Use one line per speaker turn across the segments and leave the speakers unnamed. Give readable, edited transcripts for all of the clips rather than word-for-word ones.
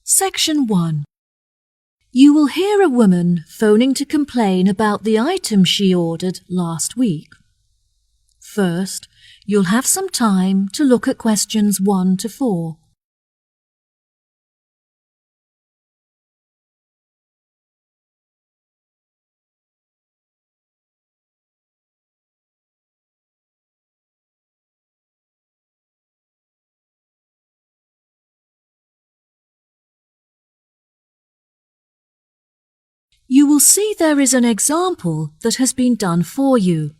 Section 1. You will hear a woman phoning to complain about the item she ordered last week. First, you'll have some time to look at questions 1 to 4. You will see there is an example that has been done for you.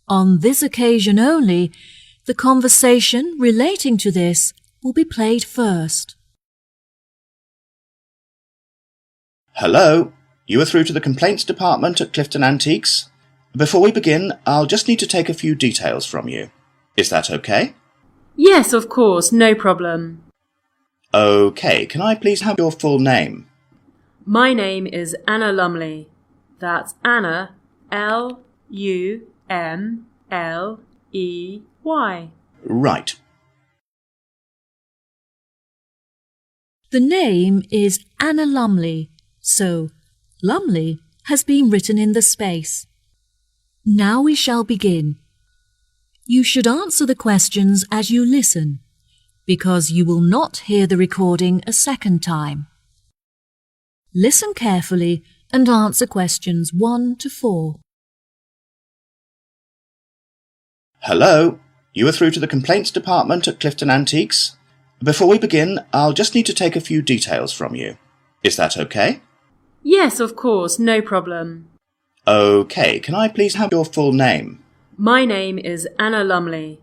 On this occasion only, the conversation relating to this will be played first.
Hello, you are through to the complaints department at Clifton Antiques. Before we begin, I'll just need to take a few details from you. Is that okay?
Yes, of course, no problem.
Okay, can I please have your full name?
My name is Anna Lumley. That's Anna, L-U-M-L-E-Y.
Right.
The name is Anna Lumley, so Lumley has been written in the space. Now we shall begin. You should answer the questions as you listen, because you will not hear the recording a second time. Listen carefully and answer questions 1 to 4.
Hello, you are through to the complaints department at Clifton Antiques. Before we begin, I'll just need to take a few details from you. Is that okay?
Yes, of course, no problem.
Okay, can I please have your full name?
My name is Anna Lumley.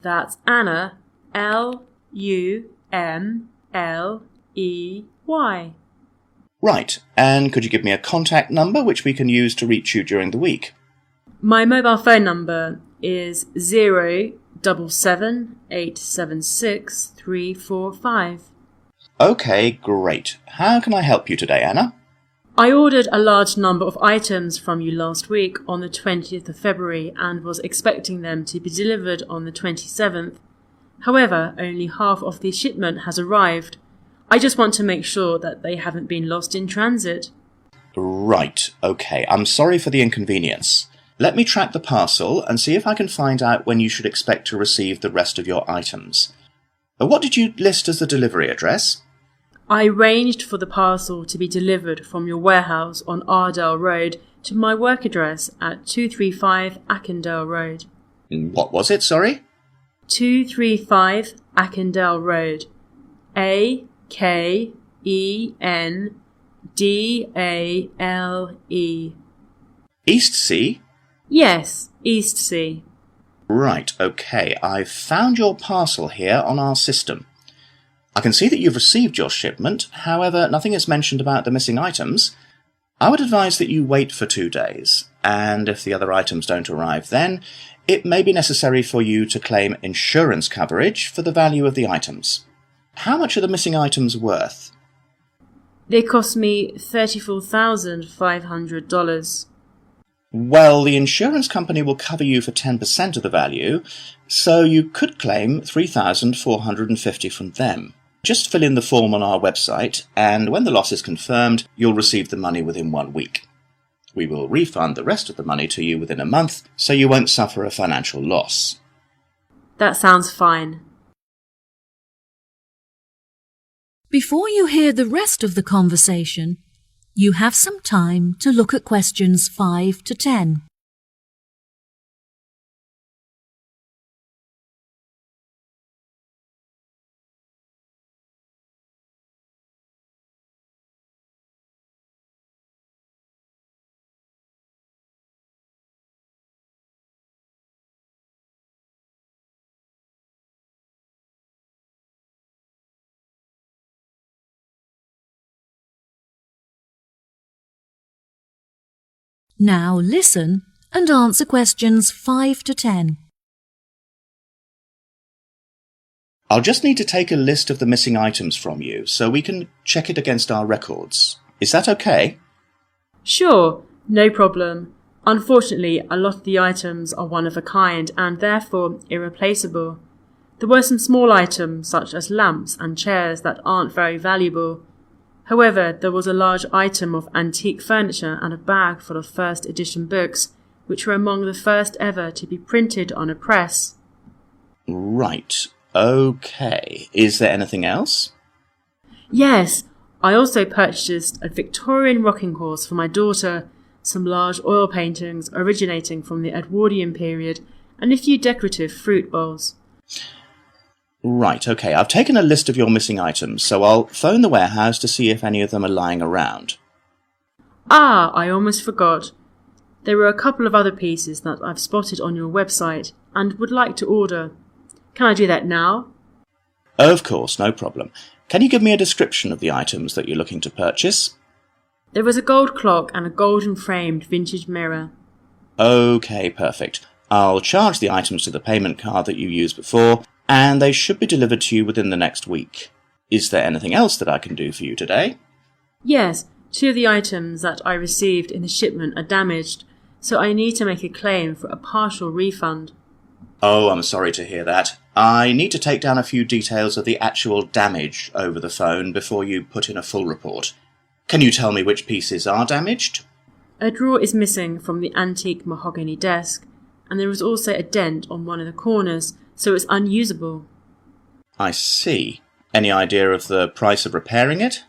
That's Anna, L-U-M-L-E-Y.
Right, and could you give me a contact number which we can use to reach you during the week?
My mobile phone number is 077876345.
Okay, great. How can I help you today, Anna?
I ordered a large number of items from you last week on the 20th of February and was expecting them to be delivered on the 27th. However, only half of the shipment has arrived. I just want to make sure that they haven't been lost in transit.
Right, okay. I'm sorry for the inconvenience. Let me track the parcel and see if I can find out when you should expect to receive the rest of your items. What did you list as the delivery address?
I arranged for the parcel to be delivered from your warehouse on Ardale Road to my work address at 235 Ackendale Road.
What was it, sorry?
235 Ackendale Road. A-K-E-N-D-A-L-E.
East Sea?
Yes, East Sea.
Right, okay. I've found your parcel here on our system. I can see that you've received your shipment, however, nothing is mentioned about the missing items. I would advise that you wait for 2 days, and if the other items don't arrive then, it may be necessary for you to claim insurance coverage for the value of the items. How much are the missing items worth?
They cost me $34,500.
Well, the insurance company will cover you for 10% of the value, so you could claim $3,450 from them. Just fill in the form on our website, and when the loss is confirmed, you'll receive the money within 1 week. We will refund the rest of the money to you within a month, so you won't suffer a financial loss.
That sounds fine.
Before you hear the rest of the conversation, you have some time to look at questions 5 to 10. Now listen and answer questions 5 to 10.
I'll just need to take a list of the missing items from you so we can check it against our records. Is that okay?
Sure, no problem. Unfortunately, a lot of the items are one of a kind and therefore irreplaceable. There were some small items such as lamps and chairs that aren't very valuable. However, there was a large item of antique furniture and a bag full of first edition books, which were among the first ever to be printed on a press.
Right, okay. Is there anything else?
Yes, I also purchased a Victorian rocking horse for my daughter, some large oil paintings originating from the Edwardian period, and a few decorative fruit bowls.
Right, okay. I've taken a list of your missing items, so I'll phone the warehouse to see if any of them are lying around.
Ah, I almost forgot. There were a couple of other pieces that I've spotted on your website and would like to order. Can I do that now?
Of course, no problem. Can you give me a description of the items that you're looking to purchase?
There was a gold clock and a golden framed vintage mirror.
Okay, perfect. I'll charge the items to the payment card that you used before, and they should be delivered to you within the next week. Is there anything else that I can do for you today?
Yes, 2 of the items that I received in the shipment are damaged, so I need to make a claim for a partial refund.
Oh, I'm sorry to hear that. I need to take down a few details of the actual damage over the phone before you put in a full report. Can you tell me which pieces are damaged?
A drawer is missing from the antique mahogany desk, and there is also a dent on one of the corners, so it's unusable.
I see. Any idea of the price of repairing it?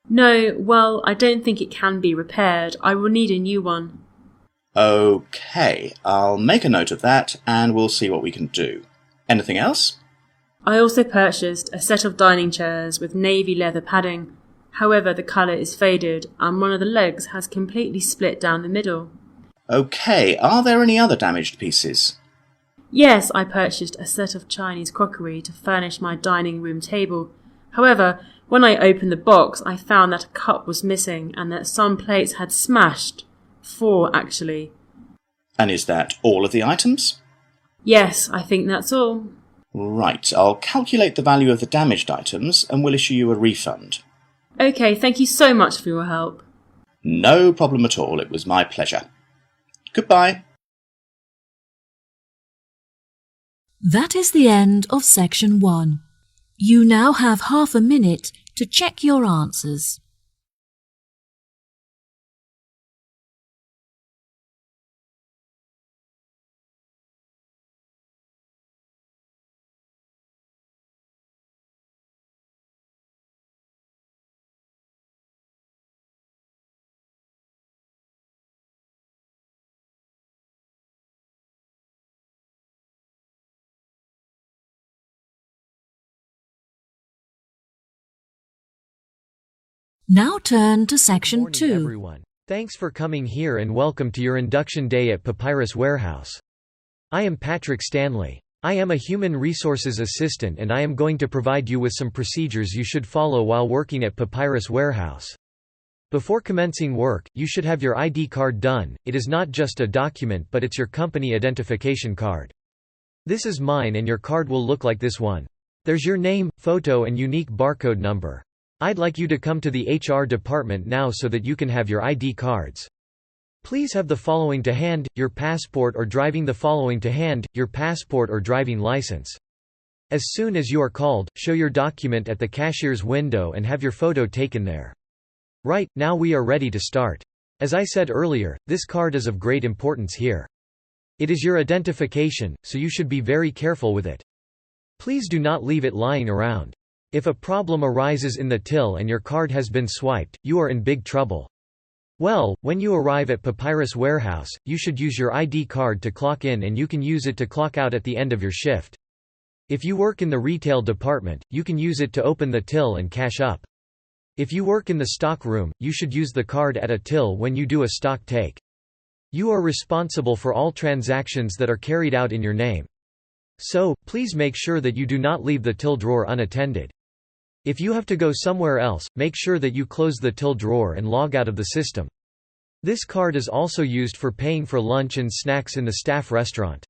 No, well, I don't think it can be repaired. I will need a new one.
Okay, I'll make a note of that and we'll see what we can do. Anything else?
I also purchased a set of dining chairs with navy leather padding. However, the colour is faded and one of the legs has completely split down the middle.
Okay, are there any other damaged pieces?
Yes, I purchased a set of Chinese crockery to furnish my dining room table. However, when I opened the box, I found that a cup was missing and that some plates had smashed. 4, actually.
And is that all of the items?
Yes, I think that's all.
Right, I'll calculate the value of the damaged items and we'll issue you a refund.
Okay, thank you so much for your help.
No problem at all, it was my pleasure. Goodbye.
That is the end of section 1. You now have half a minute to check your answers. Now turn to section
Good morning,
2.
everyone. Thanks for coming here and welcome to your induction day at Papyrus Warehouse. I am Patrick Stanley. I am a human resources assistant and I am going to provide you with some procedures you should follow while working at Papyrus Warehouse. Before commencing work, you should have your ID card done. It is not just a document but it's your company identification card. This is mine and your card will look like this one. There's your name, photo and unique barcode number. I'd like you to come to the HR department now so that you can have your ID cards. Please have the following to hand: your passport or driving the following to hand, your passport or driving license. As soon as you are called, show your document at the cashier's window and have your photo taken there. Right, now we are ready to start. As I said earlier, this card is of great importance here. It is your identification, so you should be very careful with it. Please do not leave it lying around. If a problem arises in the till and your card has been swiped, you are in big trouble. Well, when you arrive at Papyrus Warehouse, you should use your ID card to clock in and you can use it to clock out at the end of your shift. If you work in the retail department, you can use it to open the till and cash up. If you work in the stock room, you should use the card at a till when you do a stock take. You are responsible for all transactions that are carried out in your name. So, please make sure that you do not leave the till drawer unattended. If you have to go somewhere else, make sure that you close the till drawer and log out of the system. This card is also used for paying for lunch and snacks in the staff restaurant.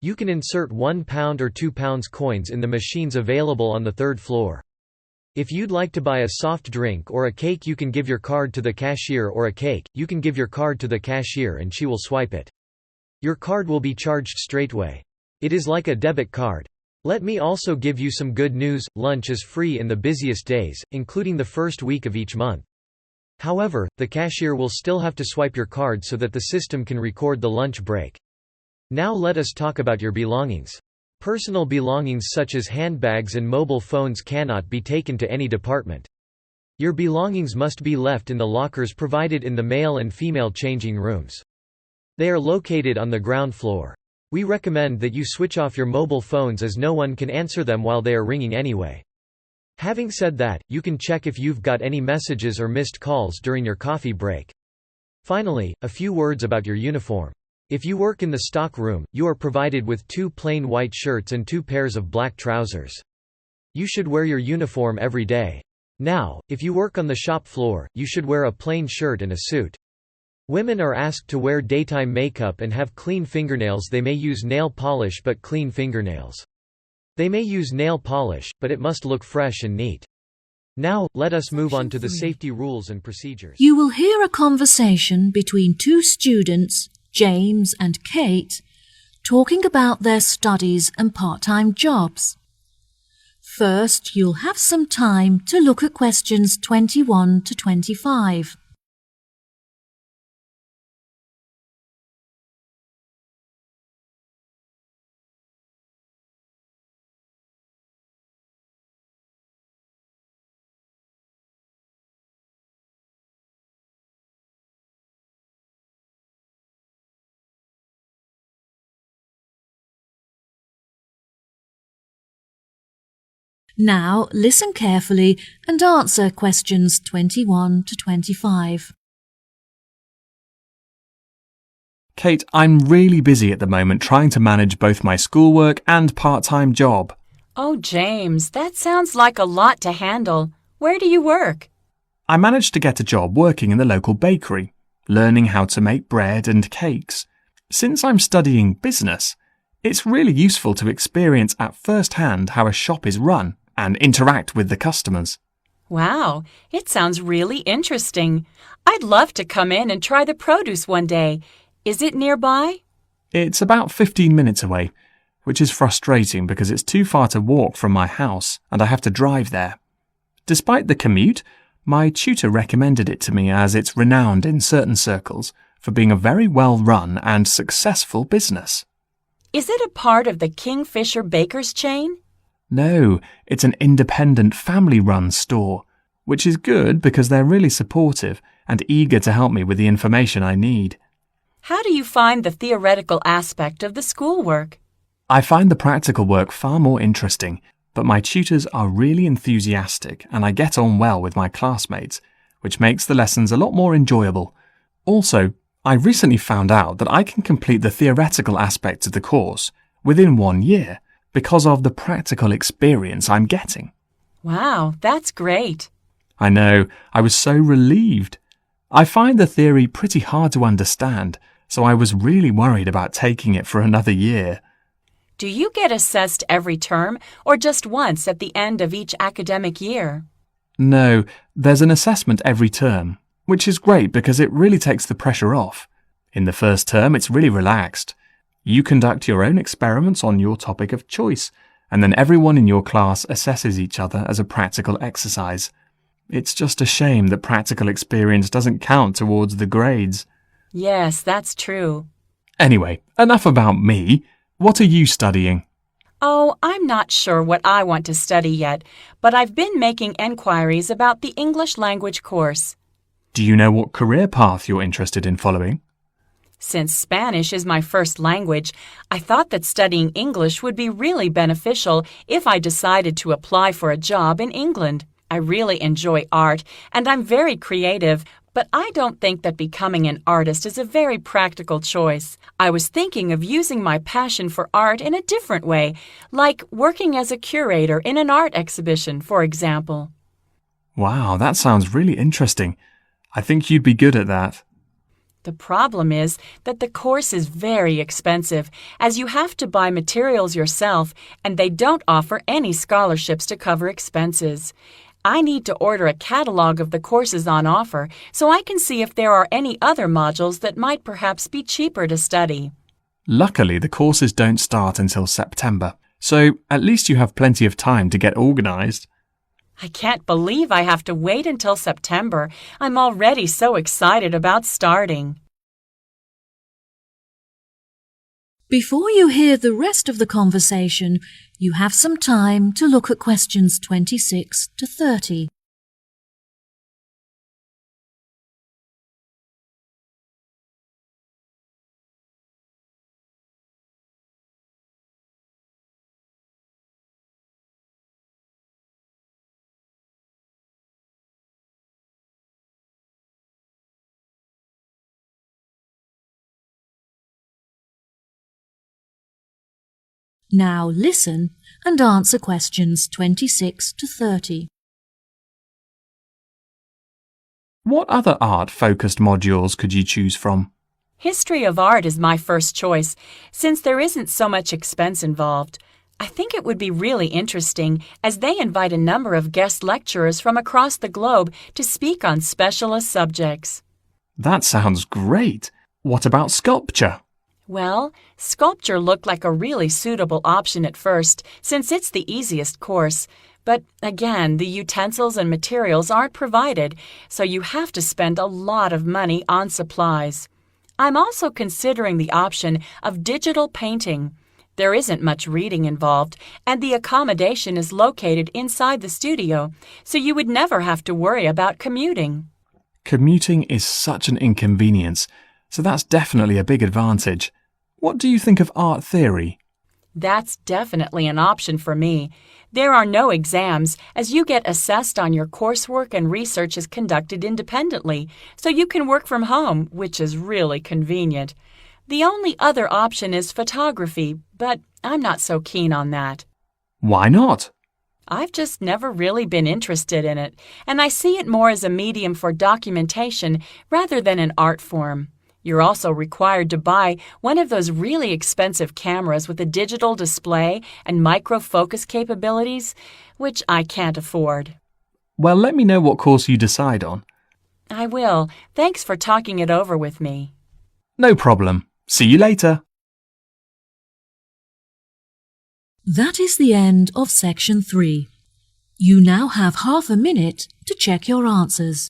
You can insert £1 or £2 coins in the machines available on the 3rd floor. If you'd like to buy a soft drink or a cake, you can give your card to the cashier, or a cake, you can give your card to the cashier and she will swipe it. Your card will be charged straightway. It is like a debit card. Let me also give you some good news: lunch is free in the busiest days, including the first week of each month. However, the cashier will still have to swipe your card so that the system can record the lunch break. Now let us talk about your belongings. Personal belongings such as handbags and mobile phones cannot be taken to any department. Your belongings must be left in the lockers provided in the male and female changing rooms. They are located on the ground floor. We recommend that you switch off your mobile phones as no one can answer them while they are ringing anyway. Having said that, you can check if you've got any messages or missed calls during your coffee break. Finally, a few words about your uniform. If you work in the stock room, you are provided with 2 plain white shirts and 2 pairs of black trousers. You should wear your uniform every day. Now, if you work on the shop floor, you should wear a plain shirt and a suit. Women are asked to wear daytime makeup and have clean fingernails. They may use nail polish but clean fingernails. They may use nail polish, but it must look fresh and neat. Now, let us move on to the safety rules and procedures.
You will hear a conversation between 2 students, James and Kate, talking about their studies and part-time jobs. First, you'll have some time to look at questions 21 to 25. Now, listen carefully and answer questions 21 to 25.
Kate, I'm really busy at the moment trying to manage both my schoolwork and part-time job.
Oh, James, that sounds like a lot to handle. Where do you work?
I managed to get a job working in the local bakery, learning how to make bread and cakes. Since I'm studying business, it's really useful to experience at first hand how a shop is run and interact with the customers.
Wow, it sounds really interesting. I'd love to come in and try the produce one day. Is it nearby?
It's about 15 minutes away, which is frustrating because it's too far to walk from my house and I have to drive there. Despite the commute, my tutor recommended it to me as it's renowned in certain circles for being a very well-run and successful business.
Is it a part of the Kingfisher Bakers chain?
No, it's an independent family-run store, which is good because they're really supportive and eager to help me with the information I need.
How do you find the theoretical aspect of the schoolwork?
I find the practical work far more interesting, but my tutors are really enthusiastic and I get on well with my classmates, which makes the lessons a lot more enjoyable. Also, I recently found out that I can complete the theoretical aspects of the course within 1 year because of the practical experience I'm getting.
Wow, that's great.
I know, I was so relieved. I find the theory pretty hard to understand, so I was really worried about taking it for another year.
Do you get assessed every term or just once at the end of each academic year?
No, there's an assessment every term, which is great because it really takes the pressure off. In the first term, it's really relaxed. You conduct your own experiments on your topic of choice, and then everyone in your class assesses each other as a practical exercise. It's just a shame that practical experience doesn't count towards the grades.
Yes, that's true.
Anyway, enough about me. What are you studying?
Oh, I'm not sure what I want to study yet, but I've been making enquiries about the English language course.
Do you know what career path you're interested in following?
Since Spanish is my first language, I thought that studying English would be really beneficial if I decided to apply for a job in England. I really enjoy art, and I'm very creative, but I don't think that becoming an artist is a very practical choice. I was thinking of using my passion for art in a different way, like working as a curator in an art exhibition, for example.
Wow, that sounds really interesting. I think you'd be good at that.
The problem is that the course is very expensive, as you have to buy materials yourself, and they don't offer any scholarships to cover expenses. I need to order a catalog of the courses on offer so I can see if there are any other modules that might perhaps be cheaper to study.
Luckily, the courses don't start until September, So at least you have plenty of time to get organised.
I can't believe I have to wait until September. I'm already so excited about starting.
Before you hear the rest of the conversation, you have some time to look at questions 26 to 30. Now listen and answer questions 26 to 30.
What other art-focused modules could you choose from?
History of art is my first choice, since there isn't so much expense involved. I think it would be really interesting, as they invite a number of guest lecturers from across the globe to speak on specialist subjects.
That sounds great. What about sculpture?
Well, sculpture looked like a really suitable option at first, since it's the easiest course. But again, the utensils and materials aren't provided, so you have to spend a lot of money on supplies. I'm also considering the option of digital painting. There isn't much reading involved, and the accommodation is located inside the studio, so you would never have to worry about commuting.
Commuting is such an inconvenience, so that's definitely a big advantage. What do you think of art theory?
That's definitely an option for me. There are no exams, as you get assessed on your coursework and research is conducted independently, so you can work from home, which is really convenient. The only other option is photography, but I'm not so keen on that.
Why not?
I've just never really been interested in it, and I see it more as a medium for documentation rather than an art form. You're also required to buy one of those really expensive cameras with a digital display and micro-focus capabilities, which I can't afford.
Well, let me know what course you decide on.
I will. Thanks for talking it over with me.
No problem. See you later.
That is the end of section 3. You now have half a minute to check your answers.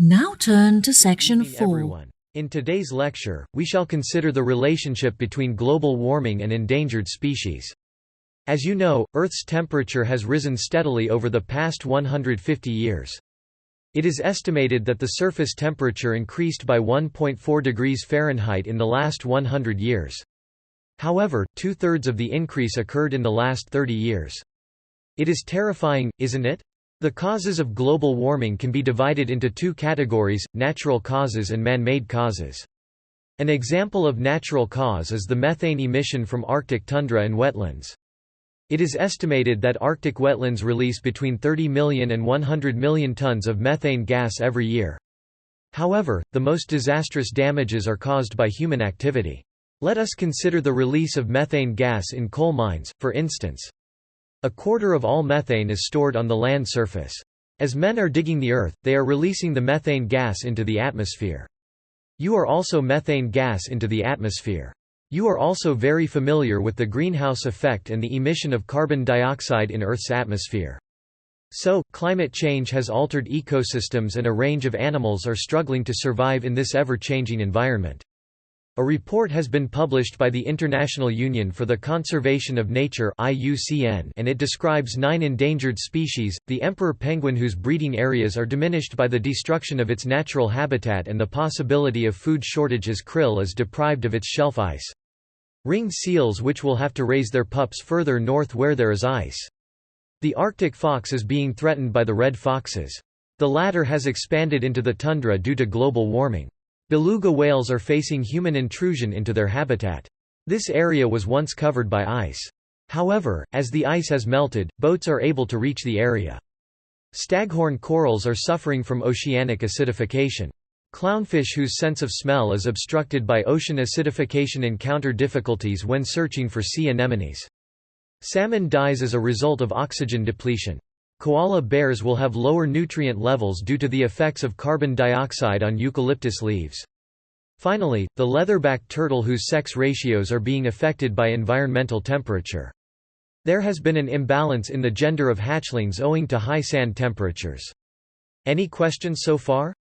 Now turn to section
Good evening,
4.
everyone. In today's lecture, we shall consider the relationship between global warming and endangered species. As you know, Earth's temperature has risen steadily over the past 150 years. It is estimated that the surface temperature increased by 1.4 degrees Fahrenheit in the last 100 years. However, 2/3 of the increase occurred in the last 30 years. It is terrifying, isn't it? The causes of global warming can be divided into two categories: natural causes and man-made causes. An example of natural cause is the methane emission from Arctic tundra and wetlands. It is estimated that Arctic wetlands release between 30 million and 100 million tons of methane gas every year. However, the most disastrous damages are caused by human activity. Let us consider the release of methane gas in coal mines, for instance. A quarter of all methane is stored on the land surface. As men are digging the earth, they are releasing the methane gas into the atmosphere. You are also methane gas into the atmosphere. You are also very familiar with the greenhouse effect and the emission of carbon dioxide in Earth's atmosphere. So, climate change has altered ecosystems and a range of animals are struggling to survive in this ever-changing environment. A report has been published by the International Union for the Conservation of Nature (IUCN), and it describes 9 endangered species: the emperor penguin, whose breeding areas are diminished by the destruction of its natural habitat and the possibility of food shortages; krill is deprived of its shelf ice; ringed seals, which will have to raise their pups further north where there is ice; the Arctic fox is being threatened by the red foxes. The latter has expanded into the tundra due to global warming. Beluga whales are facing human intrusion into their habitat. This area was once covered by ice. However, as the ice has melted, boats are able to reach the area. Staghorn corals are suffering from oceanic acidification. Clownfish whose sense of smell is obstructed by ocean acidification encounter difficulties when searching for sea anemones. Salmon dies as a result of oxygen depletion. Koala bears will have lower nutrient levels due to the effects of carbon dioxide on eucalyptus leaves. Finally, the leatherback turtle whose sex ratios are being affected by environmental temperature. There has been an imbalance in the gender of hatchlings owing to high sand temperatures. Any questions so far?